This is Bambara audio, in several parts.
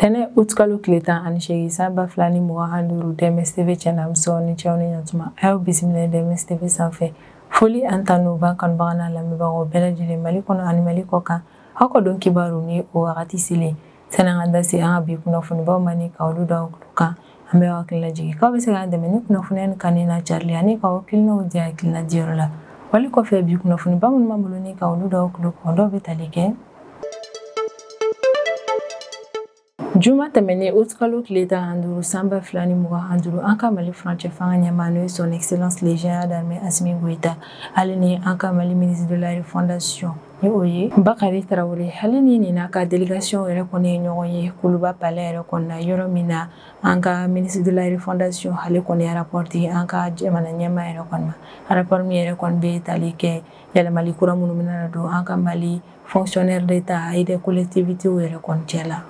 Tene utkalo kleta anishegi saba flani mwa handuru demesteve chanamso ni chawni nyatuma ayo bisimile demesteve sanfe foli antanu bankan bagana lamibago bela jile malikono animaliko kan hako don kibaru ni o wakati sile senanganda si anga bi kunafuni ba mani ka oluda okluka ambe wakilina jigi ka bese gande meni kunafuni ani kanina charlie ani ka wakilina udia akilina diorola wali kofe bi kunafuni ba mun mamuluni ka oluda okluka ondo betalike. Juma temene utkalo kleta handuru samba flani muga handuru anka mali franche fanga nyamano son excellence légère d'armée Assimi Goïta alini anka mali ministre de la refondation ni oye Bakari Traoré halini ni naka délégation ere kone nyoye kuluba palais ere konna yoro mina anka ministre de la refondation hale kone rapporti anka jamana nyama ere konma rapport mi ere kon be talike yala mali kura munu mina do anka mali fonctionnaire d'état et des collectivités ere kon tela.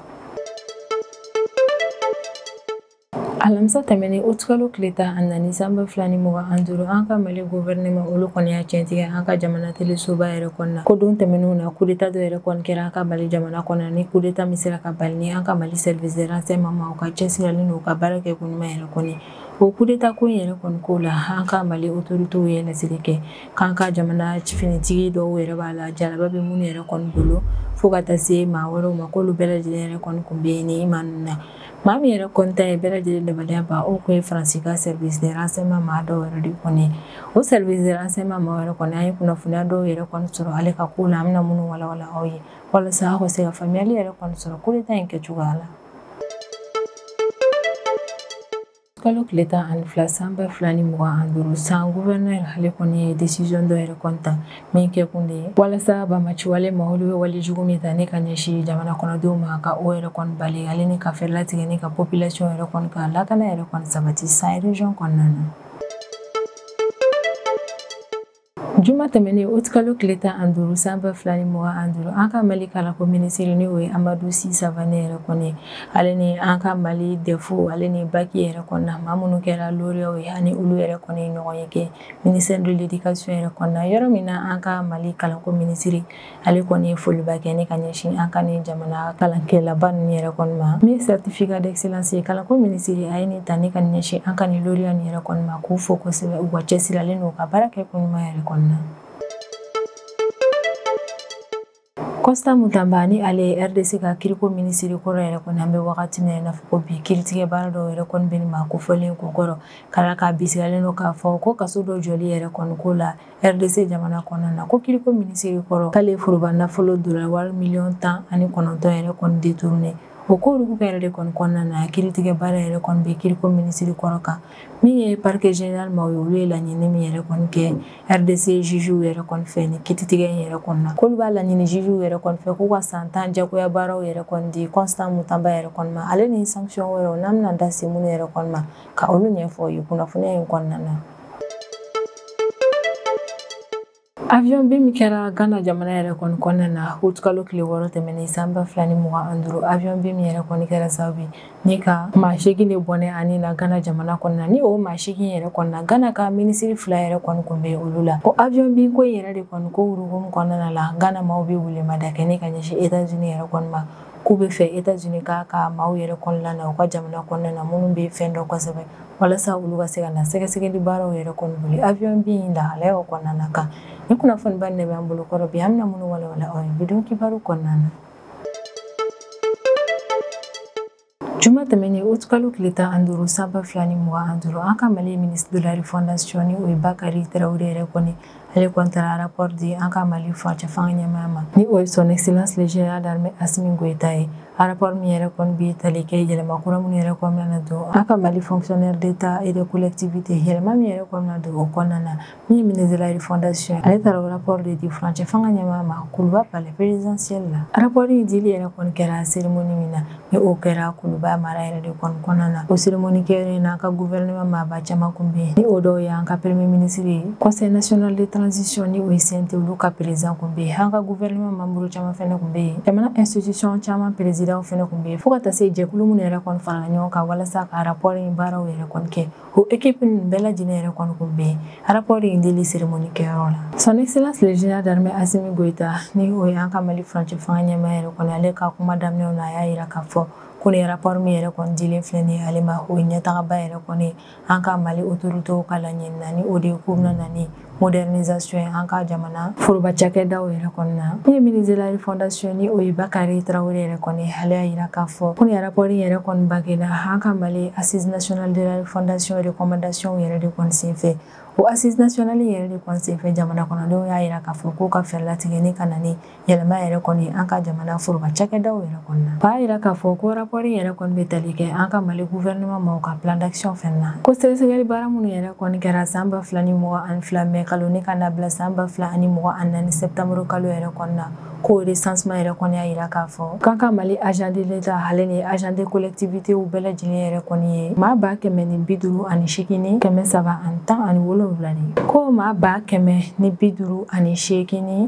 Alamsa temene utkalo kleta anani samba flani muga anduru anka mali gouvernement olu koni ya chentiga anka jamana tele soba ere konna kodon temenu na kudeta do ere kon kera anka mali jamana konna ni kudeta misira ka balni anka mali service de renseignement ma ka chesira lino ka barake kunma ere koni o kudeta ko ere kon kola anka mali autorité yela silike kanka jamana chifinitigi do ere bala jalaba be mun ere kon bulu fogata se ma woro makolu bela ere kon kumbeni manna Mami yɛrɛ kɔntan ye bɛɛ lajɛlen dabaliya ba o kun ye Faransi ka service de renseignement ma dɔw yɛrɛ de kɔni o service de renseignement ma yɛrɛ kɔni an ye kunnafoniya dɔw yɛrɛ kɔni sɔrɔ ale ka ko la an bɛna minnu walawala aw ye walasa aw ka se ka faamuyali yɛrɛ kɔni sɔrɔ coup d'état in kɛcogoya la. Kalo kleta ani fila samba flani muga anduru san gouverneur hale kɔni ye décision dɔ yɛrɛ kɔntan min kɛ kun de ye walasa bamaci wale ma olu bɛ wale jugu min ta ne ka ɲɛsi jamana kɔnɔdenw ma ka o yɛrɛ kɔni bali ale ni ka fɛrɛlatigɛ ni ka population yɛrɛ kɔni ka lakana yɛrɛ kɔni sabati san région kɔnɔna na. Juma temene utkalo kleta anduru samba flani muga anduru anka mali kala ko ministre ni oye Amadou Si Savane yɛrɛ kɔni ale ni anka mali defo ale ni baki yɛrɛ kɔnna mamunu kɛra lauréat ye ani olu yɛrɛ kɔni ɲɔgɔn ye kɛ ministère de l'éducation yɛrɛ kɔnna yɔrɔ min na anka mali kalanko ministre ale kɔni ye foliba kɛ ne ka ɲɛsin anka ni jamana kalankɛlaba ninnu yɛrɛ kɔni ma min certificat d'excellence ye kalanko ministre a ye ni ta ne ka ɲɛsin anka ni lauréat ni yɛrɛ kɔni ma k'u fo kosɛbɛ u ka cɛsiralen n'u ka baara kɛ kunɲuman yɛrɛ kɔnna. Costa Mutamba ni ale RDC ka kiriko ministre kɔrɔ yɛrɛ kɔni an bɛ wagati min na fɔ ko bi kiritigɛ baara dɔw yɛrɛ kɔni bɛ ni maa kofɔlen ko kɔrɔ kala ka bisigalen don k'a fɔ ko kaso dɔ jɔli yɛrɛ kɔni ko la RDC jamana kɔnɔna na ko kiriko ministre kɔrɔ k'ale foroba nafolo dora wari miliyɔn 19 yɛrɛ kɔni détourné o ko olu yɛrɛ de kɔni kɔnɔna na kiritigɛ baara yɛrɛ kɔni bɛ kiriko ministre kɔrɔ kan min ye parquet général ma ye olu ye laɲini min yɛrɛ kɔni kɛ RDC juge yɛrɛ kɔni fɛ ni kititigɛ in yɛrɛ kɔni na k'olu b'a laɲini juge yɛrɛ kɔni fɛ k'u ka san 10 jagoya baaraw yɛrɛ kɔni di Constant Mutamba yɛrɛ kɔni ma ale ni sanction wɛrɛw n'an bɛna da se minnu yɛrɛ kɔni ma ka olu ɲɛfɔ ye kunnafoniya in kɔnɔna na. Avion bi min kɛra Ghana jamana yɛrɛ kɔni kɔnɔna na utkalo tile 6 tɛmɛnen sanba flani muga anduru avion bi min yɛrɛ kɔni kɛra sababu ni ka maa 8 de bɔnɛ ani na Ghana jamana kɔnɔna ni o maa 8 yɛrɛ kɔnɔna Ghana ka ministre 2 yɛrɛ kɔni kun bɛ olu la o avion bi ko yɛrɛ de kɔni ko urugumu kɔnɔna la Ghana maaw bɛ welemada kɛ ne ka ɲɛsin États-Unis yɛrɛ kɔni ma k'u bɛ fɛ États-Unis ka maaw yɛrɛ kɔnɔna na u ka jamana kɔnɔna na minnu bɛ fɛn dɔ kosɛbɛ walasa olu ka se ka na sɛgɛsɛgɛli baaraw yɛrɛ kɔni boli avion bi in lahalaya o kɔnɔna kan ni kunnafoni ba ne bɛ an bolo kɔrɔ bi an bɛna minnu walawala aw ye bidon Kibaru kɔnɔna na. Juma tɛmɛnen utkalo kleta anduru saba flani muga anduru anka mali ministre de la refondation ni oye Bakari Traoré yɛrɛ kɔni ale kɔni taara rapport di anka mali franche fanga ɲɛmaa ma ni oye son excellence légère d'armée Assimi Goïta ye rapport min yɛrɛ kɔni bi tali kɛ yɛlɛma kura minnu yɛrɛ kɔnɔna na don anka mali fonctionnaire d'état et de collectivité yɛlɛma min yɛrɛ kɔnɔna don o kɔnɔna na min ye ministre de la refondation ale taara o rapport de di franche fanga ɲɛmaa ma kuluba palais présidentiel la rapport in dili yɛrɛ kɔni kɛra cérémonie min na ni o kɛra kuluba mara yɛrɛ de kɔni kɔnɔna na o cérémonie kɛra in na an ka gouvernement maaba caman kun bɛ yen ni o dɔw ye an ka premier ministre ye conseil national de transition ni o ye CNT olu ka président kun bɛ yen an ka gouvernement membre caman fɛnɛ kun bɛ yen jamana institution caman président fɛnɛ kun bɛ yen fo ka taa se jɛkulu minnu yɛrɛ kɔni farala ɲɔgɔn kan walasa ka rapport in baaraw yɛrɛ kɔni kɛ o équipe ninnu bɛɛ lajɛlen yɛrɛ kɔni kun bɛ yen rapport in dili cérémonie kɛyɔrɔ la son excellence le général d'armée Assimi Goïta ni o ye an ka mali franche fanga ɲɛmaa yɛrɛ kɔni ale ka kuma daminɛw na a y'a yira k'a fɔ kuni rapport mi yɛrɛ kɔni dilen filɛ nin ye ale ma o ye ɲɛtagaba yɛrɛ kɔni an ka Mali autorités ka laɲini na ni o de ye ko bɛna na ni modernisation ye an ka jamana foroba cakɛdaw yɛrɛ kɔni na. Min ye ministre de la refondation ni o ye Bakari Traoré yɛrɛ kɔni ale y'a yira k'a fɔ ko nin rapport yɛrɛ kɔni bagena an ka Mali assise nationale de la refondation recommandation yɛrɛ de kɔni senfɛ. O assise nationale yɛrɛ de kɔni senfɛ jamana kɔnɔdenw y'a yira k'a fɔ k'u ka fɛɛrɛ latigɛ ni ka na ni yɛlɛma yɛrɛ kɔni an ka jamana foroba cakɛdaw yɛrɛ kɔni na. B'a yira k'a fɔ ko rapport yɛrɛ kɔni bɛ tali kɛ an ka Mali gouvernement ma ka plan d'action fɛnɛ na. Ko sɛgɛsɛgɛli baara minnu yɛrɛ kɔni kɛra san 2022 mai kalo ni ka na bila san 2024 septembre kalo yɛrɛ kɔni na ko recensement yɛrɛ kɔni y'a yira k'a fɔ k'an ka Mali agent de l'État ale ni agent de collectivité bɛɛ lajɛlen yɛrɛ kɔni ye maa 158 ni 317 de ko maa 158 ni 317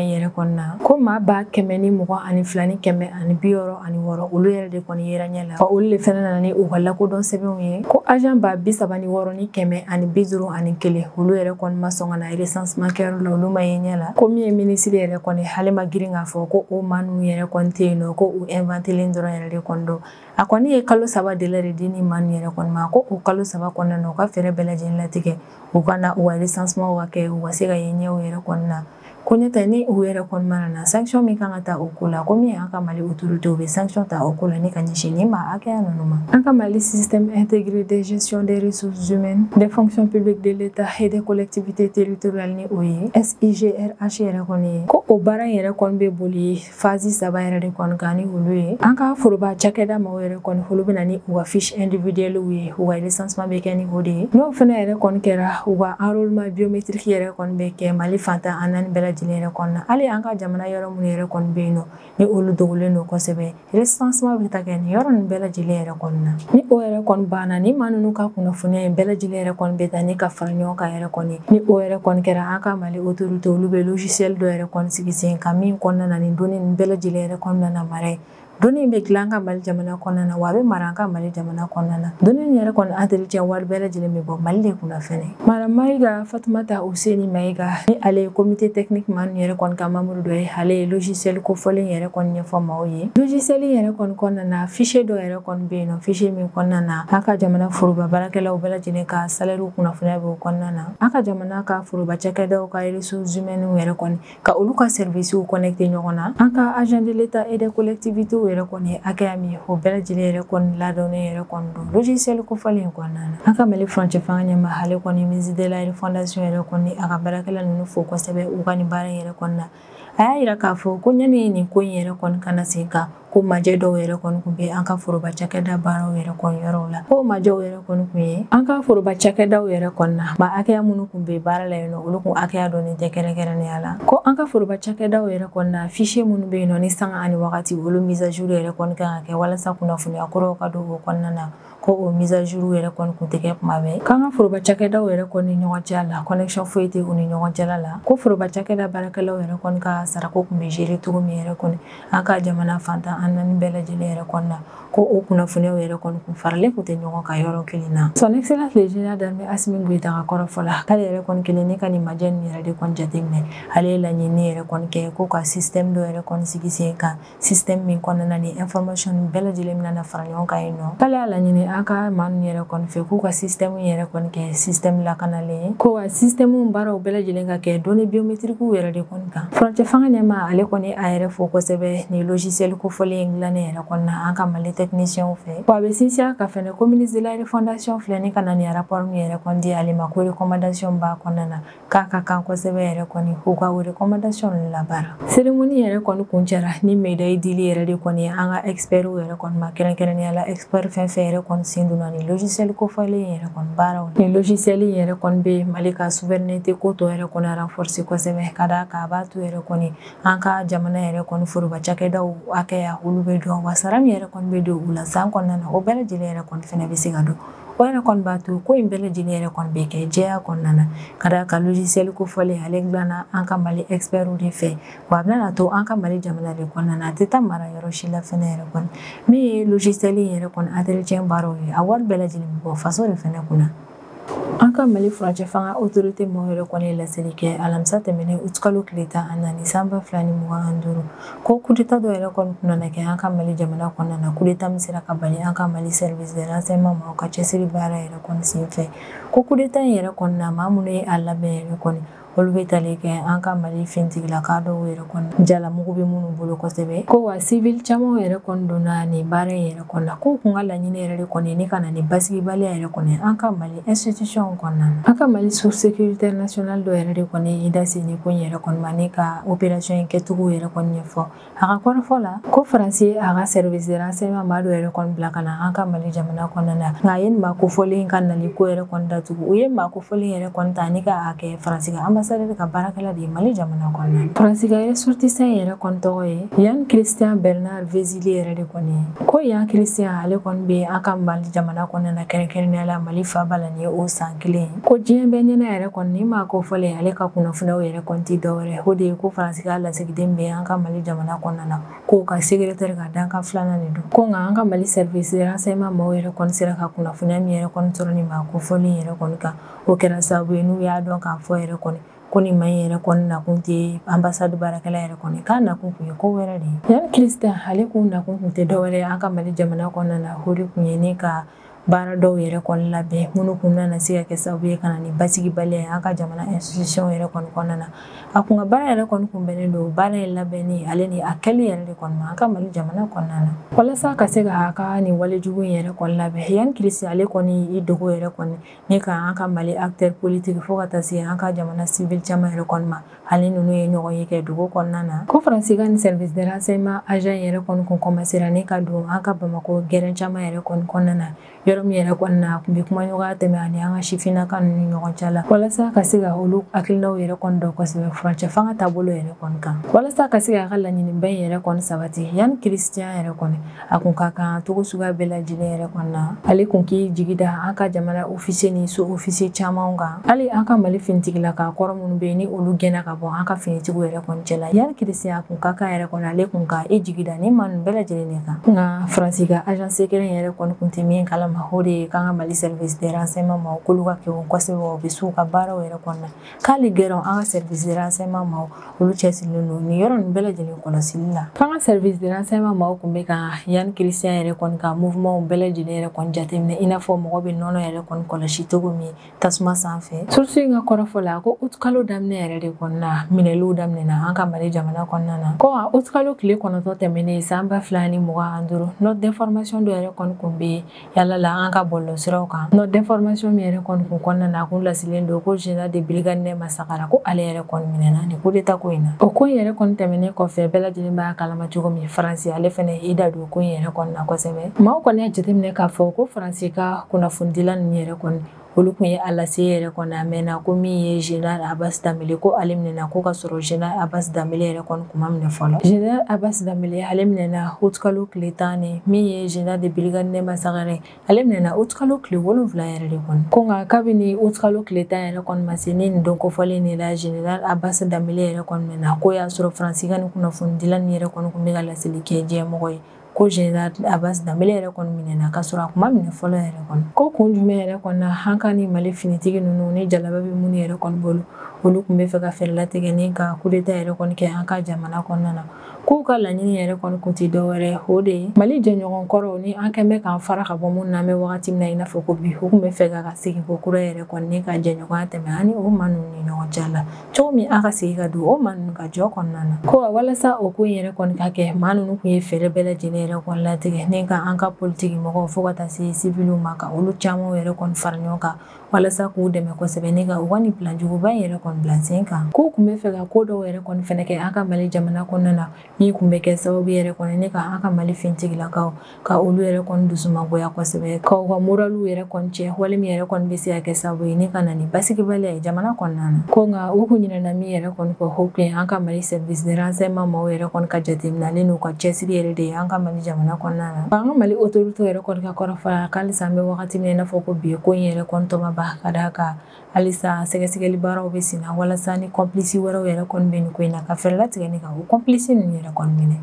yɛrɛ kɔni na ko maa 122 ni 166 olu yɛrɛ de kɔni yera ɲɛ la olu le fɛnɛ nana ni u ka lakodɔn sɛbɛnw ye ko agent 36 ni 151 olu yɛrɛ kɔni ma sɔn ka na recensement kɛyɔrɔ la olu ma ye ɲɛ la ko min ye ministre yɛrɛ kɔni ale ma girin k'a fɔ ko o maa ninnu yɛrɛ kɔni tɛ yen nɔ ko u inventelen dɔrɔn yɛrɛ de kɔni don a kɔni ye kalo 3 délai de di ni maa ninnu yɛrɛ kɔni ma ko o kalo 3 kɔnɔna na u ka fɛɛrɛ bɛɛ lajɛlen latigɛ u ka na u ka recensement ka kɛ u ka se ka ye ɲɛ u yɛrɛ kɔni na ko ɲɛtɛ ni u yɛrɛ kɔni mana na sanction min kan ka ta o ko la ko min an ka Mali autorité u bɛ sanction ta o ko la ni ka ɲɛsin ni maa hakɛya ninnu ma an ka Mali système intégré de gestion des ressources humaines des fonctions publiques de l'État et des collectivités territoriales ni o ye SIGRH yɛrɛ kɔni ye ko o baara yɛrɛ kɔni bɛ boli phase 3 yɛrɛ de kɔni kan ni olu ye an ka foroba cakɛda maaw yɛrɛ kɔni olu bɛ na ni u ka fiche individuelle ye u ka recensement bɛ kɛ ni o de ye n'o fana yɛrɛ kɔni kɛra u ka enrôlement biométrique yɛrɛ kɔni bɛ kɛ Mali fantan an naani bɛɛ lajɛlen yɛrɛ kɔni na hali an ka jamana yɔrɔ minnu yɛrɛ kɔni bɛ yen nɔ ni olu dogolen don kosɛbɛ recensement bɛ ta kɛ ni yɔrɔ ninnu bɛɛ lajɛlen yɛrɛ kɔni na ni o yɛrɛ kɔni banna ni maa ninnu ka kunnafoniya in bɛɛ lajɛlen yɛrɛ kɔni bɛ ta ni ka fara ɲɔgɔn kan yɛrɛ kɔni ni o yɛrɛ kɔni kɛra an ka Mali autorité olu bɛ logiciel dɔ yɛrɛ kɔni sigi sen kan min kɔnɔna na ni données ninnu bɛɛ lajɛlen yɛrɛ kɔnɔna na mara ye données bɛ dilan an ka Mali jamana kɔnɔna na wa a bɛ mara an ka Mali jamana kɔnɔna na données yɛrɛ kɔni entretien wari bɛɛ lajɛlen bɛ bɔ Mali de kunna fɛnɛ Madame Maïga Fatumata Ouseni Maïga ni ale ye comité technique maa ninnu yɛrɛ kɔni ka membre dɔ ye ale ye logiciel kofɔlen yɛrɛ kɔni ɲɛfɔ maaw ye logiciel yɛrɛ kɔni kɔnɔna na fichier dɔ yɛrɛ kɔni bɛ yen nɔ fichier min kɔnɔna na an ka jamana foroba baarakɛlaw bɛɛ lajɛlen ka salaire kunnafoniya bɛ o kɔnɔna na an ka jamana ka foroba cakɛdaw ka ressources humaines yɛrɛ kɔni ka olu ka services connecté ɲɔgɔn na an ka agent de l'État et des collectivités yɛrɛ kɔni hakɛya min o bɛɛ lajɛlen yɛrɛ kɔni ladɔnnen yɛrɛ kɔni don logiciel kofɔlen kɔnɔna na an ka Mali furancɛ fanga ɲɛma ale kɔni ministre de la refondation yɛrɛ kɔni a ka baarakɛla ninnu fo kosɛbɛ u ka nin baara yɛrɛ kɔni na a y'a yira k'a fɔ ko ɲani nin ko in yɛrɛ kɔni kana segin kan ko majɛ dɔw yɛrɛ kɔni kun bɛ an ka foroba cakɛda baaraw yɛrɛ kɔni yɔrɔw la ko majɛw yɛrɛ kɔni kun ye an ka foroba cakɛdaw yɛrɛ kɔni na maa hakɛya minnu kun bɛ baara la yen nɔ olu kun hakɛya dɔnnen tɛ kɛrɛnkɛrɛnnenya la ko an ka foroba cakɛdaw yɛrɛ kɔni na fichier minnu bɛ yen nɔ ni sanga ani wagati olu mise à jour yɛrɛ kɔni kan ka kɛ walasa kunnafoniya kuraw ka don o kɔnɔna na ko o mise à jour yɛrɛ kɔni kun tɛ kɛ kuma bɛɛ k'an ka foroba cakɛdaw yɛrɛ kɔni ni ɲɔgɔn cɛ la connexion foyi tɛ u ni ɲɔgɔn cɛla la ko foroba cakɛda baarakɛlaw yɛrɛ kɔni ka sarako kun bɛ gérer cogo min yɛrɛ kɔni an ka jamana fantan an naani bɛɛ lajɛlen yɛrɛ kɔni na ko o kunnafoniyaw yɛrɛ kɔni kun faralen kun tɛ ɲɔgɔn kan yɔrɔ kelen na son excellence le général d'armée Assimi Goïta ka kɔrɔfɔ la k'ale yɛrɛ kɔni kelen ne ka nin majɛ nin yɛrɛ de kɔni jateminɛ ale ye laɲini yɛrɛ kɔni kɛ ko ka système dɔ yɛrɛ kɔni sigi sen kan système min kɔnɔna na ni information bɛɛ lajɛlen bɛna na fara ɲɔgɔn kan yen nɔ k'ale y'a laɲini an ka maa ninnu yɛrɛ kɔni fɛ k'u ka système yɛrɛ kɔni kɛ système lakanalen ye ko wa système baaraw bɛɛ lajɛlen ka kɛ données biométriques yɛrɛ de kɔni kan furancɛ fanga ɲɛma ale kɔni a yɛrɛ fo kosɛbɛ ni logiciel kofɔlen in dilannen yɛrɛ kɔni na an ka Mali technicien fɛ wa a bɛ sinsin ka fɛnɛ ko ministre de la refondation filɛ ni ka na ni rapport min yɛrɛ kɔni di ale ma ko recommandation b'a kɔnɔna na k'a ka kan kosɛbɛ yɛrɛ kɔni k'u ka o recommandation labaara cérémonie yɛrɛ kɔni kuncɛra ni médaille dili yɛrɛ de kɔni an ka expert yɛrɛ kɔni ma kɛrɛnkɛrɛnnenya la expert fɛn fɛn yɛrɛ kɔni sen donna ni logiciel kofɔlen yɛrɛ kɔni baaraw ni logiciel yɛrɛ kɔni bɛ Mali ka souveraineté ko tɔ yɛrɛ kɔni renforcer kosɛbɛ ka d'a kan a b'a to yɛrɛ kɔni an ka jamana yɛrɛ kɔni foroba cakɛdaw hakɛya olu bɛ dɔn wa sara min yɛrɛ kɔni bɛ don u la san kɔnɔna na o bɛɛ lajɛlen yɛrɛ kɔni fɛnɛ bɛ se ka don o yɛrɛ kɔni b'a to ko in bɛɛ lajɛlen yɛrɛ kɔni bɛ kɛ jɛya kɔnɔna na ka d'a kan logiciel kofɔlen ale dilanna an ka Mali expertw de fɛ wa a bɛna to an ka Mali jamana de kɔnɔna na a tɛ taa mara yɔrɔ si la fɛnɛ yɛrɛ kɔni min ye logiciel yɛrɛ kɔni entretien baaraw ye a wari bɛɛ lajɛlen bɛ bɔ faso de fɛnɛ kunna an ka Mali furancɛ fanga autorité mɔgɔw yɛrɛ kɔni laseli kɛ alamisa tɛmɛnen août kalo tile 14 sanba 2025 ko coup d'état dɔ yɛrɛ kɔni kun nana kɛ an ka Mali jamana kɔnɔna na. Coup d'état min sera ka bali an ka Mali service de renseignement maaw ka cɛsiri baara yɛrɛ kɔni senfɛ. Ko coup d'état in yɛrɛ kɔni na maa minnu ye a labɛn yɛrɛ kɔni olu bɛ tali kɛ an ka Mali fintigilaka dɔw yɛrɛ kɔni jalamugu bɛ minnu bolo kosɛbɛ. Ko wa civil caman yɛrɛ kɔni donna nin baara in yɛrɛ kɔni na. Ko kun ka laɲini yɛrɛ de kɔni ni ka na ni basigibaliya yɛrɛ kɔni an ka Mali institution kɔnɔna na. An ka Mali sous sécurité nationale dɔ yɛrɛ de kɔni da se nin ko in yɛrɛ kɔni ma ne ka opération in kɛcogo yɛrɛ kɔni ɲɛfɔ. A ka kɔrɔfɔ la ko Faransi a ka service de renseignement maa dɔ yɛrɛ kɔni bila ka na an ka Mali jamana kɔnɔna na. Nka a ye nin maa kofɔlen ka nali ko yɛrɛ kɔni datugu. U ye maa kofɔlen yɛrɛ kɔni ta ni ka a kɛ Faransi ka ambassadeur ka baarakɛla de ye Mali jamana kɔnɔna na. Faransi ka ressortissant yɛrɛ kɔni tɔgɔ ye Yann Christian Bernard Vézili yɛrɛ de kɔni ye. Ko Yann Christian ale kɔni bɛ an ka Mali jamana kɔnɔna na kɛrɛnkɛrɛnnenya la Mali faaba la nin ye o san kelen. Ko diɲɛ bɛɛ ɲɛna yɛrɛ kɔni ni maa kofɔlen ale ka kunnafoniyaw yɛrɛ kɔni tɛ dɔwɛrɛ o de ye ko Faransi ka lasigiden bɛ an ka Mali jamana kɔnɔna na k'o ka secrétaire ka dankan filanan de don. Ko nka an ka Mali service de renseignement maaw yɛrɛ kɔni sera ka kunnafoniya min yɛrɛ kɔni sɔrɔ ni maa kofɔlen yɛrɛ kɔni kan o kɛra sababu ye n'u y'a dɔn k'a fɔ yɛrɛ kɔni ko nin maa in yɛrɛ kɔni nakun tɛ ambassade baarakɛla yɛrɛ kɔni k'a nakun kun ye ko wɛrɛ de ye. Yann Christian ale kun nakun kun tɛ dɔwɛrɛ ye an ka Mali jamana kɔnɔna na o de kun ye ne ka baara dɔw yɛrɛ kɔni labɛn minnu kun nana se ka kɛ sababu ye ka na ni basigibaliya ye an ka jamana institution yɛrɛ kɔni kɔnɔna na. A kun ka baara yɛrɛ kɔni kun bɛnnen don baara in labɛnni ale ni a kɛli yɛrɛ de kɔni ma an ka Mali jamana kɔnɔna na. Walasa ka se ka a ka nin walejugu in yɛrɛ kɔni labɛn Yann Christian ale kɔni i dogo yɛrɛ kɔni ne ka an ka Mali acteur politique fo ka taa se an ka jamana civil caman yɛrɛ kɔni ma ale ninnu ye ɲɔgɔn ye kɛ dogo kɔnɔna na. Ko Faransi ka ni service de renseignement agent yɛrɛ kɔni kun commencera ne ka don an ka Bamako gɛrɛn caman yɛrɛ kɔni kɔnɔna na yɔrɔ min yɛrɛ kɔni na a kun bɛ kumaɲɔgɔnya tɛmɛ ani an ka sifinnaka ninnu ni ɲɔgɔn cɛ la walasa ka se ka olu hakilinaw yɛrɛ kɔni dɔn kosɛbɛ furancɛ fanga taabolo yɛrɛ kɔni kan. Walasa ka se k'a ka laɲiniba in yɛrɛ kɔni sabati Yann Christian yɛrɛ kɔni a kun ka kan togo suguya bɛɛ lajɛlen yɛrɛ kɔni na ale kun k'i jigi da an ka jamana officier ni sous officier camanw kan hali an ka Mali finitigilaka kɔrɔ minnu bɛ yen ni olu gɛnna ka bɔ an ka finitigiw yɛrɛ kɔni cɛla. Yann Christian a kun ka kan yɛrɛ kɔni ale kun ka i jigi da ni maa ninnu bɛɛ lajɛlen de kan. Nka Faransi ka agent secret yɛrɛ kɔni kun tɛ min kalama o de ye k'an ka Mali service de renseignement maaw k'olu ka kɛw kosɛbɛ u bɛ s'u ka baaraw yɛrɛ kɔnɔna na k'ale gɛrɛnw an ka service de renseignement maaw olu cɛsirilen don nin yɔrɔ ninnu bɛɛ lajɛlen kɔlɔsili la. K'an ka service de renseignement maaw kun bɛ ka Yann Christian yɛrɛ kɔni ka mouvement bɛɛ lajɛlen yɛrɛ kɔni jateminɛ i n'a fɔ mɔgɔ bɛ nɔnɔ yɛrɛ kɔni kɔlɔsi cogo min tasuma sanfɛ. Source in ka kɔrɔfɔ la ko août kalo daminɛ yɛrɛ de kɔni na minɛliw daminɛna an ka Mali jamana kɔnɔna na. Ko août kalo tile 9 tɛmɛnen san 2025 note d'information dɔ yɛrɛ kɔni kun bɛ yala la an ka bɔlɔlɔsiraw kan. Note d'information min yɛrɛ kɔni kun kɔnɔna na a kun lasilen don ko général de brigade Nɛma Sakara ko ale yɛrɛ kɔni minɛna nin coup d'état ko in na. O ko in yɛrɛ kɔni tɛmɛnen kɔfɛ bɛɛ lajɛlen b'a kalama cogo min Faransi ale fɛnɛ i da don ko in yɛrɛ kɔni na kosɛbɛ. Maaw kɔni y'a jateminɛ k'a fɔ ko Faransi ka kunnafonidila ninnu yɛrɛ kɔni olu kun ye a lase yɛrɛ kɔni a mɛnna ko min ye général Abbas Dambele ko ale minɛna ko ka sɔrɔ général Abbas Dambele yɛrɛ kɔni kuma minɛ fɔlɔ. Général Abbas Dambele ale minɛna août kalo tile 10 min ye général de brigade Nɛma Sakara ale minɛna août kalo tile 7 yɛrɛ de kɔni. Ko nka kabini août kalo tile 10 yɛrɛ kɔni ma se ni nin don kofɔlen de la général Abbas Dambele yɛrɛ kɔni minɛna ko y'a sɔrɔ Faransi ka nin kunnafonidila nin yɛrɛ kɔni kun bɛ ka laseli kɛ diɲɛmɔgɔ ye. Ko général Abbas Dambele yɛrɛ kɔni minɛna ka sɔrɔ a kuma minɛ fɔlɔ yɛrɛ kɔni. Ko kun jumɛn yɛrɛ kɔni na an ka ni Mali finitigi ninnu ni jalaba bɛ minnu yɛrɛ kɔni bolo olu kun bɛ fɛ ka fɛɛrɛ latigɛ ni ka coup d'état yɛrɛ kɔni kɛ an ka jamana kɔnɔna na. K'u ka laɲini yɛrɛ kɔni kun tɛ dɔwɛrɛ o de ye Mali jɛɲɔgɔn kɔrɔw ni an kɛn bɛ k'an fara ka bɔ mun na an bɛ wagati min na i n'a fɔ ko bi u kun bɛ fɛ ka segin ko kura yɛrɛ kɔni ni ka jɛɲɔgɔnya tɛmɛ ani o maa ninnu ni ɲɔgɔn cɛ la cogo min an ka segin ka don o maa ninnu ka jɔ kɔnɔna na. Ko walasa o ko in yɛrɛ kɔni ka kɛ maa ninnu kun ye fɛɛrɛ bɛɛ lajɛlen yɛrɛ kɔni latigɛ ni ka an ka politique mɔgɔw fo ka taa se civiliw ma ka olu caman yɛrɛ kɔni fara ɲɔgɔn kan walasa k'u dɛmɛ kosɛbɛ ni ka u ka nin plan juguba in yɛrɛ kɔni bila sen kan. K'u kun bɛ fɛ ka ko dɔw yɛrɛ kɔni fɛnɛ kɛ an ka Mali jamana kɔnɔna na min kun bɛ kɛ sababu yɛrɛ kɔni ni ka an ka Mali finitigilakaw ka olu yɛrɛ kɔni dusumangoya kosɛbɛ ka u ka moraliw yɛrɛ kɔni cɛ wale min yɛrɛ kɔni bɛ se ka kɛ sababu ye ni ka na ni basigibaliya ye jamana kɔnɔna na. Ko nka u kun ɲinɛna min yɛrɛ kɔni kɔ o kun ye an ka Mali service de renseignement maaw yɛrɛ kɔni ka jateminɛlen n'u ka cɛsiri yɛrɛ de ye an ka Mali jamana kɔnɔna na. An ka Mali autorité yɛrɛ kɔni ka kɔrɔfɔ halisa an bɛ wagati min i n'a fɔ ko bi ko in yɛrɛ kɔni tɔmaba ka d'a kan halisa sɛgɛsɛgɛli baaraw bɛ senna walasa ni complice wɛrɛw yɛrɛ kɔni bɛ nin ko in na ka fɛɛrɛ latigɛ ni ka o complice ninnu yɛrɛ kɔni minɛ.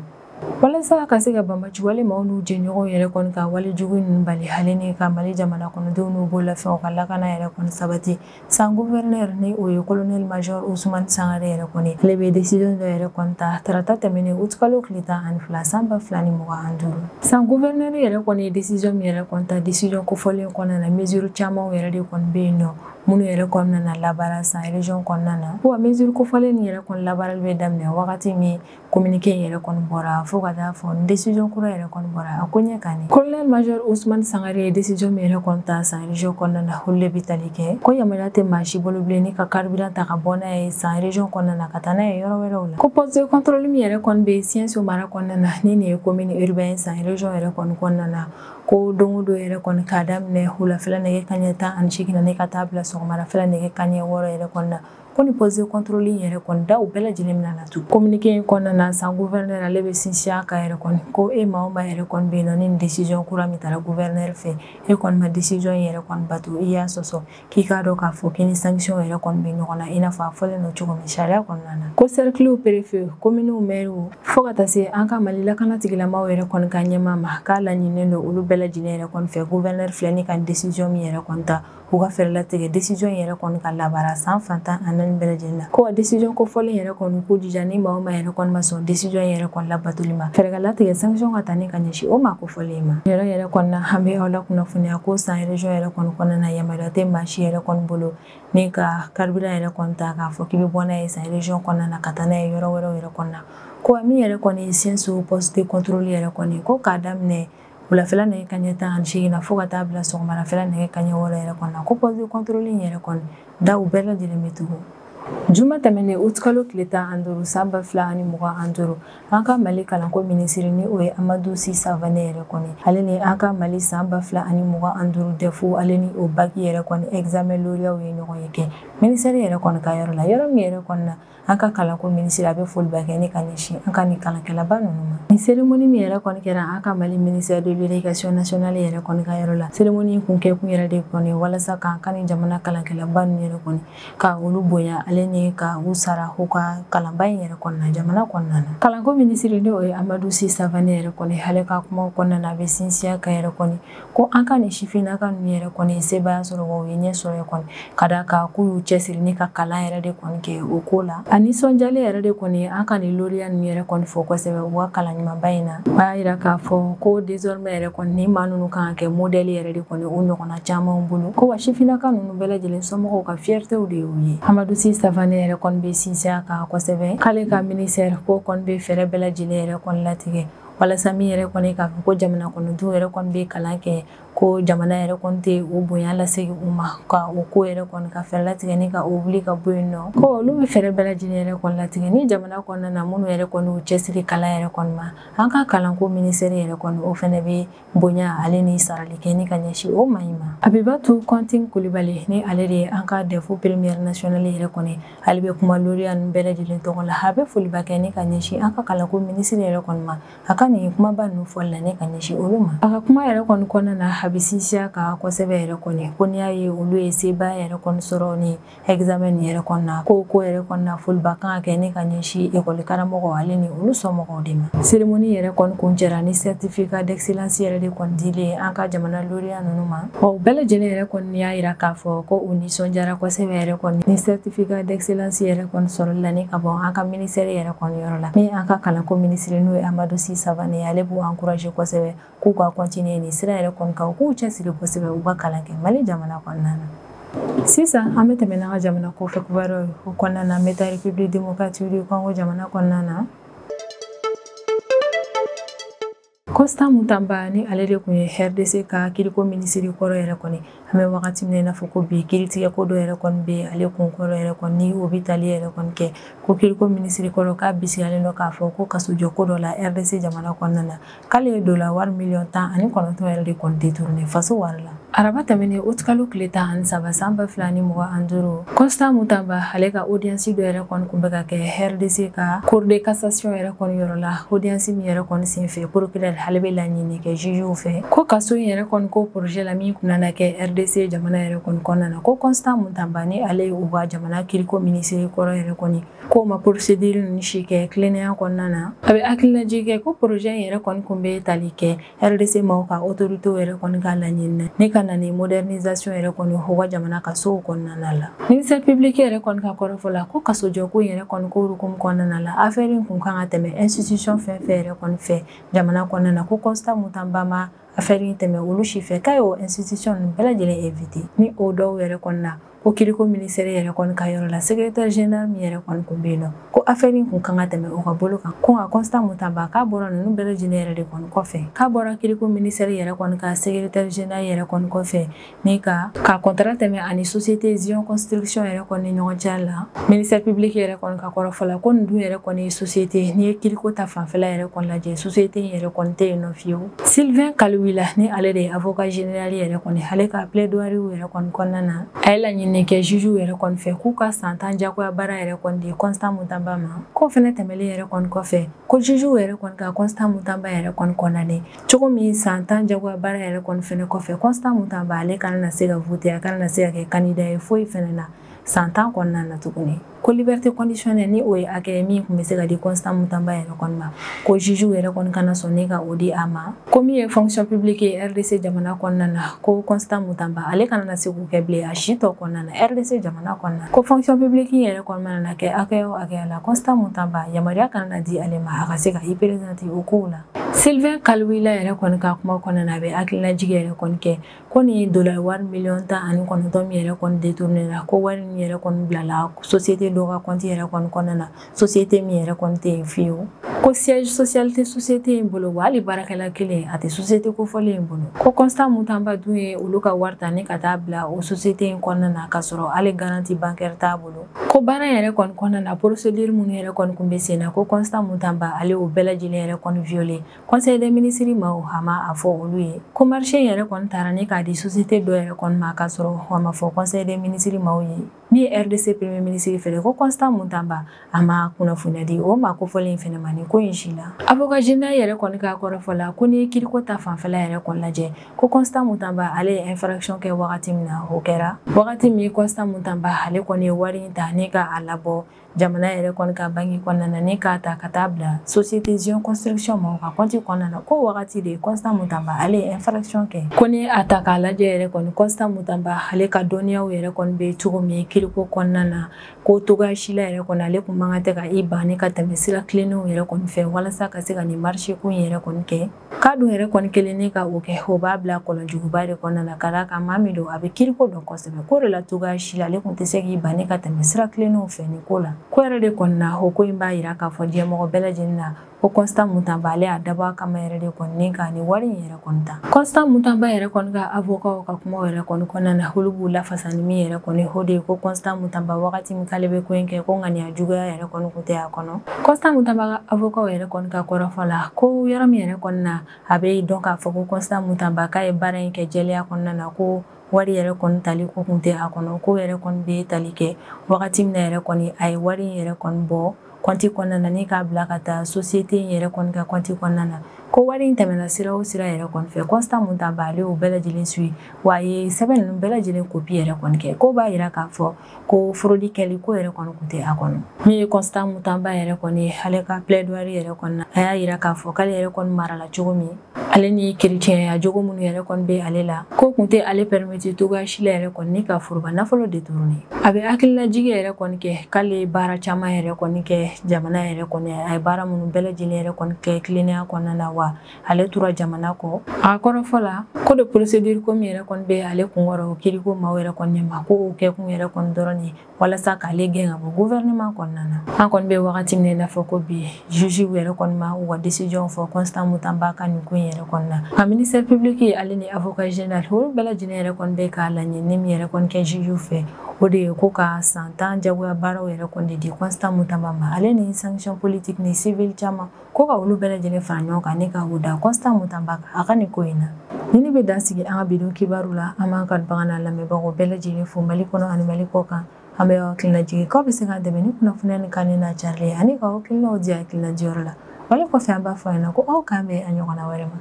walasa ka se ka banbaci wale maaw n'u jɛɲɔgɔnw yɛrɛ kɔni ka wale jugu ninnu bali hali ni ka Mali jamana kɔnɔdenw n'u bololafɛnw ka lakana yɛrɛ kɔni sabati san gouverneur ni o ye colonel major Ousmane Sangare yɛrɛ kɔni ale bɛ décision dɔ yɛrɛ kɔni ta tarata tɛmɛnen août kalo tile 12 san 2025 san gouverneur yɛrɛ kɔni ye décision min yɛrɛ kɔni ta décision kofɔlen kɔnɔna na mesure camanw yɛrɛ de kɔni bɛ yen nɔ minnu yɛrɛ kɔnɔna na labaara san région kɔnɔna na wa mesure kofɔlen nin yɛrɛ kɔni labaarali bɛ daminɛ wagati min communiqué yɛrɛ kɔni bɔra fo ka taa fɔ décision kura yɛrɛ kɔni bɔra a ko ɲɛ kan colonel major Ousmane Sangare ye décision min yɛrɛ kɔni ta san région kɔnɔna na olu de bɛ tali kɛ ko yamaruya tɛ maa si bolo bilen ni ka carburant ta ka bɔ n'a ye san région kɔnɔna na ka taa n'a ye yɔrɔ wɛrɛw la ko poste de contrôle min yɛrɛ kɔni bɛ Siyɛnso mara kɔnɔna na ni nin ye commune urbain san région yɛrɛ kɔni kɔnɔna na ko don o don yɛrɛ kɔni k'a daminɛ wulafɛla nɛgɛ kanɲɛ 18 na ka taa bila sɔgɔmadafɛla nɛgɛ kanɲɛ 6 yɛrɛ kɔnɔna ko ni poste de contrôle yɛrɛ kɔni da u bɛɛ lajɛlen mina na tu communiqué in kɔnɔna na san gouverneur ale bɛ sinsin a kan yɛrɛ kɔni ko e maa o maa yɛrɛ kɔni bɛ yen nɔ ni décision kura min taara gouverneur fɛ e kɔni ma décision yɛrɛ kɔni bato i y'a sɔsɔ k'i k'a dɔn k'a fɔ k'i ni sanction yɛrɛ kɔni bɛ ɲɔgɔn na i n'a fɔ a fɔlen don cogo min sariya kɔnɔna na ko cercle préfet communes maires fo ka taa se an ka Mali lakana tigilamaaw yɛrɛ kɔni ka ɲɛmaa ma k'a laɲininen don olu bɛɛ lajɛlen yɛrɛ kɔni fɛ gouverneur filɛ ni ka décision min yɛrɛ kɔni ta u ka fɛɛrɛ latigɛ décision yɛrɛ kɔni ka labaara san fantan ani bɛɛ lajɛlen na ko décision kofɔlen yɛrɛ kɔni ko jija ni maa o maa yɛrɛ kɔni ma sɔn décision yɛrɛ kɔni labatoli ma fɛɛrɛ ka latigɛ sanction ka ta ni ka ɲɛsin o maa kofɔlen ma yɛrɛ kɔni na an bɛ aw la kunnafoniya ko san région yɛrɛ kɔni kɔnɔna na yamaruya tɛ maa si yɛrɛ kɔni bolo ni ka carburant yɛrɛ kɔni ta k'a fɔ k'i bɛ bɔ n'a ye san région kɔnɔna na ka taa n'a ye yɔrɔ wɛrɛw yɛrɛ kɔnɔna na ko min yɛrɛ kɔni ye Siyɛnso poste de contrôle yɛrɛ kɔni ko k'a daminɛ wulafɛla nɛgɛ kanɲɛ 18 na fo ka taa bila sɔgɔmadafɛla nɛgɛ kanɲɛ 6 yɛrɛ kɔnɔna na ko poste de contrôle yɛrɛ kɔni da u bɛɛ lajɛlen bɛ tugu juma tɛmɛnen août kalo tile 15 san 2025 an ka Mali kalanko minisiri ni o ye Amadou Sy Savané yɛrɛ kɔni ale ni an ka Mali san 2025 DEF ale ni o bac yɛrɛ kɔni examen lauréat ye ɲɔgɔn ye kɛ ministère yɛrɛ kɔni ka yɔrɔ la yɔrɔ min yɛrɛ kɔni na an ka kalanko minisiri a bɛ foliba kɛ ni ka ɲɛsin an ka ni kalankɛlaba ninnu ma ni cérémonie min yɛrɛ kɔni kɛra an ka Mali ministère de l'éducation nationale yɛrɛ kɔni ka yɔrɔ la cérémonie kun kɛ kun yɛrɛ de kɔni walasa k'an ka ni jamana kalankɛlaba ninnu yɛrɛ kɔni ka olu bonya ale ni ka u sara u ka kalanba in yɛrɛ kɔnɔna jamana kɔnɔna na kalanko minisiri ni o ye Amadou Sy Savané yɛrɛ kɔni ale ka kumaw kɔnɔna na a bɛ sinsin a kan yɛrɛ kɔni ko an ka ni sifinnaka ninnu yɛrɛ kɔni sebaya sɔrɔ wa u ye ɲɛ sɔrɔ kɔni ka da kan k'u y'u cɛsiri ni ka kalan yɛrɛ de kɔni kɛ o ko la a nisɔndiyalen yɛrɛ de kɔni an ka ni lauréat ninnu yɛrɛ kɔni fɔ kosɛbɛ u ka kalan ɲumanba in na o y'a yira k'a fɔ ko désormais yɛrɛ kɔni ni maa ninnu kan ka kɛ modèle yɛrɛ de kɔni o ɲɔgɔnna camanw bolo ko wa sifinnaka ninnu bɛɛ lajɛlen somɔgɔw ka fiertéw de y'u ye Amadou Sy Savané yɛrɛ kɔni bɛ sinsin a kan kosɛbɛ k'ale ka ministère ko kɔni bɛ fɛɛrɛ bɛɛ lajɛlen yɛrɛ kɔni latigɛ walasa min yɛrɛ kɔni k'a fɔ ko jamana kɔnɔdenw yɛrɛ kɔni bɛ kalan kɛ ko jamana yɛrɛ kɔni tɛ o bonya lasegin u ma ka o ko yɛrɛ kɔni ka fɛɛrɛ latigɛ ni ka o wuli ka bɔ yen nɔ ko olu bɛ fɛɛrɛ bɛɛ lajɛlen yɛrɛ kɔni latigɛ ni jamana kɔnɔna na minnu yɛrɛ kɔni y'u cɛsiri kalan yɛrɛ kɔni ma an ka kalanko ministère yɛrɛ kɔni o fɛnɛ bɛ bonya ale ni sarali kɛ ni ka ɲɛsin o maɲi ma Abibatu Kɔntin Kulibali ni ale de ye an ka DEF première nationale yɛrɛ kɔni ale bɛ kuma lauréat ninnu bɛɛ lajɛlen tɔgɔ la a bɛ foliba kɛ ni ka ɲɛsin an ka kalanko ministère yɛrɛ kɔni ma a ka nin kumaba ninnu fɔli la ni ka ɲɛsin olu ma a ka kuma yɛrɛ kɔni kɔnɔna na a bɛ sinsin a kan kosɛbɛ yɛrɛ kɔni ko n'i y'a ye olu ye sebaya yɛrɛ kɔni sɔrɔ ni examen nin yɛrɛ kɔni na ko yɛrɛ kɔni na foliba kan ka kɛ ni ka ɲɛsin école karamɔgɔ ale ni olu somɔgɔw de ma cérémonie yɛrɛ kɔni kuncɛra ni certificat d'excellence yɛrɛ de kɔni dilen an ka jamana lauréat ninnu ma o bɛɛ lajɛlen yɛrɛ kɔni y'a yira k'a fɔ ko u nisɔndiyara kosɛbɛ yɛrɛ kɔni ni certificat d'excellence yɛrɛ kɔni sɔrɔli la ni ka bɔ an ka ministère yɛrɛ kɔni yɔrɔ la ni an ka kalanko ministre n'o ye Amadou Sy Savané ale b'u encourager kosɛbɛ k'u ka continuer ni sira yɛrɛ kɔni kan u k'u cɛsiri kosɛbɛ u ka kalan kɛ Mali jamana kɔnɔna na sisan an bɛ tɛmɛ n'an ka jamana kɔfɛ kibaru o kɔnɔna na an bɛ taa République démocratique du Congo jamana kɔnɔna na Costa Mutamba ni ale de kun ye RDC ka kiriko minisiri kɔrɔ yɛrɛ kɔni an bɛ wagati min na i n'a fɔ ko bi kiritigɛ ko dɔ yɛrɛ kɔni bɛ ale kun kɔrɔ yɛrɛ kɔni ni o bɛ tali yɛrɛ kɔni kɛ ko kiriko minisiri kɔrɔ k'a bisigalen dɔ k'a fɔ ko kasojɔ ko dɔ la RDC jamana kɔnɔna na k'ale ye $10,9 yɛrɛ de kɔni détourné faso wari la Araba tɛmɛnen Aout kalo tile 13 san 2025 Constant Mutamba ale ka audience dɔ yɛrɛ kɔni kun bɛ ka kɛ RDC ka Cour de cassation yɛrɛ kɔni yɔrɔ la audience min yɛrɛ kɔni senfɛ procureur ale bɛ laɲini kɛ juge fɛ ko kaso in yɛrɛ kɔni ko projet la min kun nana kɛ RDC jamana yɛrɛ kɔni kɔnɔna na ko Constant Mutamba ni ale u ka jamana kiriko ministre kɔrɔ yɛrɛ kɔni ko ma procédure ni si kɛ tilennenya kɔnɔna na a bɛ hakilinaji kɛ ko projet in yɛrɛ kɔni kun bɛ tali kɛ RDC maaw ka autorité yɛrɛ kɔni ka laɲini ni ka na ni modernisation yɛrɛ kɔni u ka jamana kasow kɔnɔna la ministère public yɛrɛ kɔni ka kɔrɔfɔ la ko kasojɔ ko yɛrɛ kɔni ko hukumu kɔnɔna la affaire in kun kan ka tɛmɛ institution fɛn fɛn yɛrɛ kɔni fɛ jamana kɔnɔna na ko Constant Mutamba ma affaire in tɛmɛ olu si fɛ k'a y'o institution ninnu bɛɛ lajɛlen invité ni o dɔw yɛrɛ kɔni na ko kiriko ministère yɛrɛ kɔni ka yɔrɔ la secrétaire général min yɛrɛ kɔni kun bɛ yen nɔ ko affaire in kun kan ka tɛmɛ o ka bolo kan ko nka Constant Mutamba k'a bɔra ninnu bɛɛ lajɛlen yɛrɛ de kɔni kɔfɛ k'a bɔra kiriko ministère yɛrɛ kɔni ka secrétaire général yɛrɛ kɔni kɔfɛ ni ka contrat tɛmɛ ani société Zion construction yɛrɛ kɔni ni ɲɔgɔn cɛ la ministère public yɛrɛ kɔni ka kɔrɔfɔ la ko nin dun yɛrɛ kɔni société ni ye kiriko ta fanfɛla yɛrɛ kɔni lajɛ société in yɛrɛ kɔni tɛ yen nɔ fiyewu Sylvain Kalouila ni ale de ye avocat général yɛrɛ kɔni ale ka plaidoirie yɛrɛ kɔni kɔnɔna na a ye laɲini kɛ juge yɛrɛ kɔni fɛ k'u ka san 10 jagoya baara yɛrɛ kɔni di Constant Mutamba ma ko fɛnɛ tɛmɛlen yɛrɛ kɔni kɔfɛ ko juge yɛrɛ kɔni ka Constant Mutamba yɛrɛ kɔni kɔnɔnane cogo min san 10 jagoya baara yɛrɛ kɔni fɛnɛ kɔfɛ Constant Mutamba ale kana na se ka voter a kana na se ka kɛ candidat ye foyi fɛnɛ na san 10 kɔnɔna na tuguni ko liberté conditionnelle ni o ye hakɛ min kun bɛ se ka di Constant Mutamba yɛrɛ kɔni ma ko juge yɛrɛ kɔni kana sɔn ne ka o di a ma ko min ye fonction publique ye RDC jamana kɔnɔna na ko Constant Mutamba ale kana na se k'o kɛ bilen a si tɔ kɔnɔna na RDC jamana kɔnɔna ko fonction publique yɛrɛ kɔni mana na kɛ hakɛ o hakɛ la Constant Mutamba yamaruya kana na di ale ma a ka se ka i présenter o kow la Sylvain Kalouila yɛrɛ kɔni ka kuma kɔnɔna na a bɛ hakililajigi yɛrɛ kɔni kɛ ko ni dollar wari miliyɔn 19 min yɛrɛ kɔni détourné la ko wari min yɛrɛ kɔni bilala société dɔ ka compte yɛrɛ kɔni kɔnɔna na société min yɛrɛ kɔni tɛ yen fiyewu ko siège social tɛ société in bolo wa hali baarakɛla kelen a tɛ société kofɔlen in bolo ko Constant Mutamba dun ye olu ka wari ta ni ka taa bila o société in kɔnɔna na ka sɔrɔ hali garantie bancaire t'a bolo ko baara yɛrɛ kɔni kɔnɔna na procédure minnu yɛrɛ kɔni kun bɛ sen na ko Constant Mutamba ale o bɛɛ lajɛlen yɛrɛ kɔni violé conseil des ministres ma o hama a fɔ olu ye ko marché yɛrɛ kɔni taara ni k'a di société dɔ yɛrɛ kɔni ma ka sɔrɔ a ma fɔ conseil des ministres ma o ye min ye RDC premier ministre fɛnɛ ko Constant Mutamba a ma kunnafoniya di o ma kofɔlen fɛnɛ ma ni ko in si la avocat général yɛrɛ kɔni ka kɔrɔfɔ la ko ni ye kiriko ta fanfɛla yɛrɛ kɔni lajɛ ko Constant Mutamba ale ye infraction kɛ wagati min na o kɛra wagati min Constant Mutamba ale kɔni ye wari in ta ni ka a labɔ jamana yɛrɛ kɔni ka banki kɔnɔna na ni k'a ta ka taa bila société Zion construction ma ka compte kɔnɔna na ko wagati de Constant Mutamba ale ye infraction kɛ ko ni a ta k'a lajɛ yɛrɛ kɔni Constant Mutamba ale ka dɔnniyaw yɛrɛ kɔni bɛ cogo min kiriko kɔnɔna na ko togoya si la yɛrɛ kɔni ale kun man kan tɛ ka i ban ni ka tɛmɛ sira tilennenw yɛrɛ kɔni fɛ walasa ka se ka nin marché ko in yɛrɛ kɔni kɛ k'a dun yɛrɛ kɔni kelen ni ka o kɛ o b'a bila kɔlɔnjuguba de kɔnɔna na ka d'a kan maa min don a bɛ kiriko dɔn kosɛbɛ ko de la togoya si la ale kun tɛ se k'i ban ni ka tɛmɛ sira tilennenw fɛ nin ko la ko yɛrɛ de kɔni na o ko in b'a yira k'a fɔ diɲɛmɔgɔ bɛɛ lajɛlen na ko Constant Mutamba ale a dabɔ a kama yɛrɛ de kɔni ni ka nin wari in yɛrɛ kɔni ta Constant Mutamba yɛrɛ kɔni ka avocat ka kuma yɛrɛ kɔni kɔnɔna na olu b'u lafasa ni min yɛrɛ kɔni o de ye ko Constant Mutamba wagati min k'ale bɛ ko in kɛ ko ŋaniya juguya yɛrɛ kɔni kun tɛ a kɔnɔ Constant Mutamba ka avocat yɛrɛ kɔni ka kɔrɔfɔ la ko yɔrɔ min yɛrɛ kɔni na a bɛ dɔn k'a fɔ ko Constant Mutamba k'a ye baara in kɛ jɛlenya kɔnɔna na ko wari yɛrɛ kɔni tali ko kun tɛ a kɔnɔ ko yɛrɛ kɔni bɛ tali kɛ wagati min na yɛrɛ kɔni a ye wari in yɛrɛ kɔni bɔ compte kɔnɔna na ni k'a bila ka taa société in yɛrɛ kɔni ka compte kɔnɔna na ko wari in tɛmɛna sira o sira yɛrɛ kɔni fɛ Constant Mutamba ale o bɛɛ lajɛlen suit wa a ye sɛbɛn ninnu bɛɛ lajɛlen copie yɛrɛ kɔni kɛ ko b'a yira k'a fɔ ko fraude kɛli ko yɛrɛ kɔni kun tɛ a kɔnɔ min ye Constant Mutamba yɛrɛ kɔni ale ka plaidoirie yɛrɛ kɔni na a y'a yira k'a fɔ k'ale yɛrɛ kɔni marala cogo min ale ni chrétienya jogo minnu yɛrɛ kɔni bɛ ale la ko kun tɛ ale permettre togoya si la yɛrɛ kɔni ni ka foroba nafolo détourné a bɛ hakililajigi yɛrɛ kɔni kɛ k'ale ye baara caman yɛrɛ kɔni kɛ jamana yɛrɛ kɔni a ye baara minnu bɛɛ lajɛlen yɛrɛ kɔni kɛ tilennenya kɔnɔna na wa ale tora jamana kɔ a kɔrɔfɔ la ko de procédure ko min yɛrɛ kɔni bɛ ale kunkɔrɔ o kiriko maaw yɛrɛ kɔni ɲɛma ko o kɛkun yɛrɛ kɔni dɔrɔn ye walasa k'ale gɛn ka bɔ gouvernement kɔnɔna na an kɔni bɛ wagati min na i n'a fɔ ko bi juge yɛrɛ kɔni ma u ka décision fɔ Constant Mutamba ka nin ko in yɛrɛ kɔni na ka ministère public ye ale ni avocat général olu bɛɛ lajɛlen yɛrɛ kɔni bɛ k'a laɲini min yɛrɛ kɔni kɛ juge fɛ o de ye ko ka san 10 jagoya baaraw yɛrɛ kɔni de di Constant Mutamba ma ale ni sanction politique ni civil caman ko ka olu bɛɛ lajɛlen fara ɲɔgɔn kan ni ka o da Constant Mutamba a ka nin ko in na Nini be dan sigi an ka bidon kibaru la an b'an kanubaga n'a lamɛnbagaw bɛɛ lajɛlen fo Mali kɔnɔ ani Mali kɔ kan an bɛ hakilina jigin k'aw bɛ se k'an dɛmɛ ni kunnafoniya ni kan n'a carili ye ani ka hakilinaw di hakilina diyɔrɔ la wale kɔfɛ an b'a fɔ a ɲɛna ko aw k'an bɛn a ɲɔgɔnna wɛrɛ ma